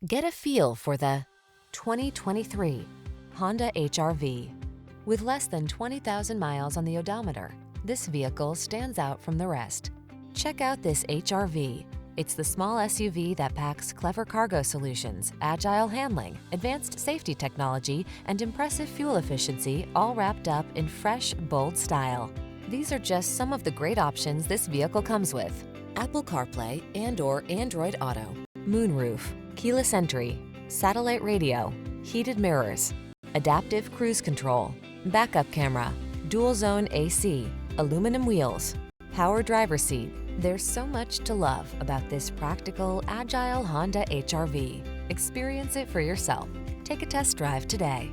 Get a feel for the 2023 Honda HR-V. With less than 20,000 miles on the odometer, this vehicle stands out from the rest. Check out this HR-V. It's the small SUV that packs clever cargo solutions, agile handling, advanced safety technology, and impressive fuel efficiency, all wrapped up in fresh, bold style. These are just some of the great options this vehicle comes with: Apple CarPlay and/or Android Auto, moonroof, keyless entry, satellite radio, heated mirrors, adaptive cruise control, backup camera, dual zone AC, aluminum wheels, power driver's seat. There's so much to love about this practical, agile Honda HR-V. Experience it for yourself. Take a test drive today.